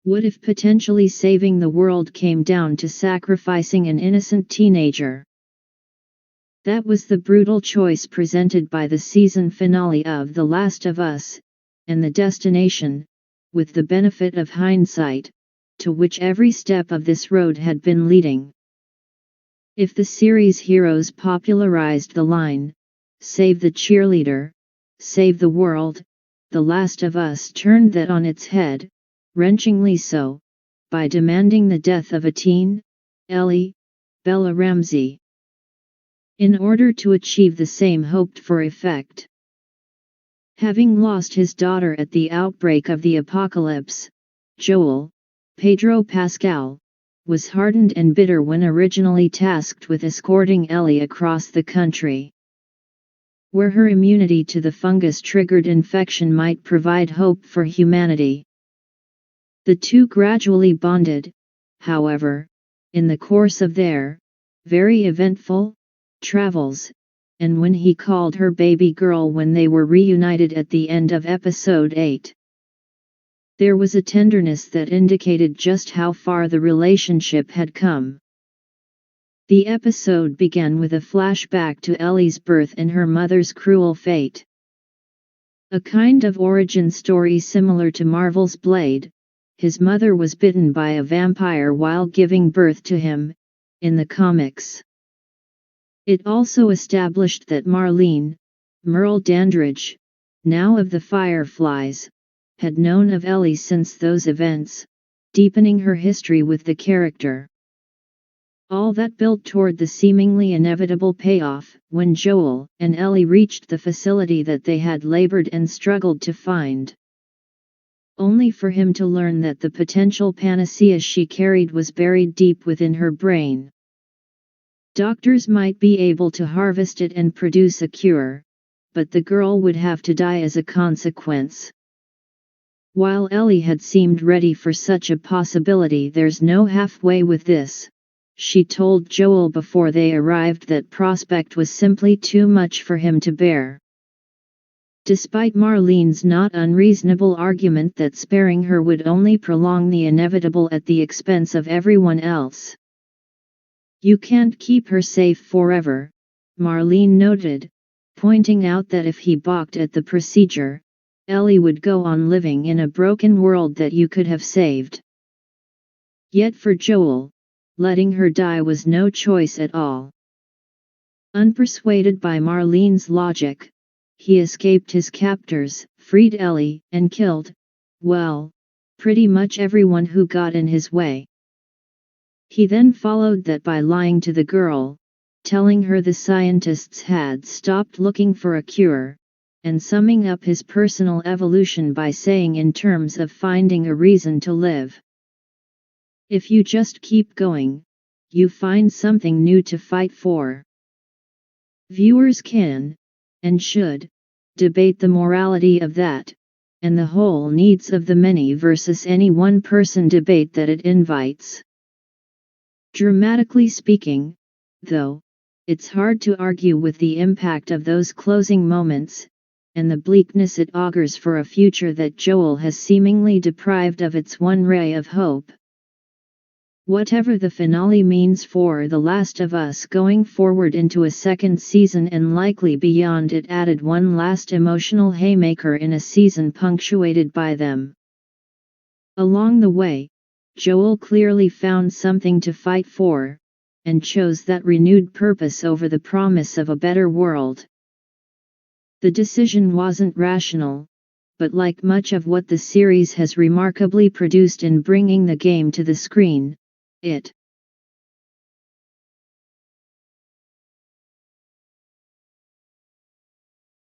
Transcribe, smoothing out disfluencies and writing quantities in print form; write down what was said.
What if potentially saving the world came down to sacrificing an innocent teenager? That was the brutal choice presented by the season finale of The Last of Us, and the destination, with the benefit of hindsight, to which every step of this road had been leading. If the series heroes popularized the line, "Save the cheerleader, save the world," The Last of Us turned that on its head, wrenchingly so, by demanding the death of a teen, Ellie, Bella Ramsey, in order to achieve the same hoped-for effect. Having lost his daughter at the outbreak of the apocalypse, Joel, Pedro Pascal, was hardened and bitter when originally tasked with escorting Ellie across the country, where her immunity to the fungus-triggered infection might provide hope for humanity. The two gradually bonded, however, in the course of their very eventful travels, and when he called her baby girl when they were reunited at the end of episode 8. There was a tenderness that indicated just how far the relationship had come. The episode began with a flashback to Ellie's birth and her mother's cruel fate. A kind of origin story similar to Marvel's Blade. His mother was bitten by a vampire while giving birth to him, in the comics. It also established that Marlene, Merle Dandridge, now of the Fireflies, had known of Ellie since those events, deepening her history with the character. All that built toward the seemingly inevitable payoff when Joel and Ellie reached the facility that they had labored and struggled to find, only for him to learn that the potential panacea she carried was buried deep within her brain. Doctors might be able to harvest it and produce a cure, but the girl would have to die as a consequence. While Ellie had seemed ready for such a possibility, "There's no halfway with this," she told Joel before they arrived. That prospect was simply too much for him to bear. Despite Marlene's not unreasonable argument that sparing her would only prolong the inevitable at the expense of everyone else. "You can't keep her safe forever," Marlene noted, pointing out that if he balked at the procedure, Ellie would go on living in a broken world that you could have saved. Yet for Joel, letting her die was no choice at all. Unpersuaded by Marlene's logic, he escaped his captors, freed Ellie, and killed, well, pretty much everyone who got in his way. He then followed that by lying to the girl, telling her the scientists had stopped looking for a cure, and summing up his personal evolution by saying in terms of finding a reason to live. If you just keep going, you find something new to fight for. Viewers can, and should, debate the morality of that, and the whole needs of the many versus any one person debate that it invites. Dramatically speaking, though, it's hard to argue with the impact of those closing moments, and the bleakness it augurs for a future that Joel has seemingly deprived of its one ray of hope. Whatever the finale means for The Last of Us going forward into a second season and likely beyond, it added one last emotional haymaker in a season punctuated by them. Along the way, Joel clearly found something to fight for, and chose that renewed purpose over the promise of a better world. The decision wasn't rational, but like much of what the series has remarkably produced in bringing the game to the screen, it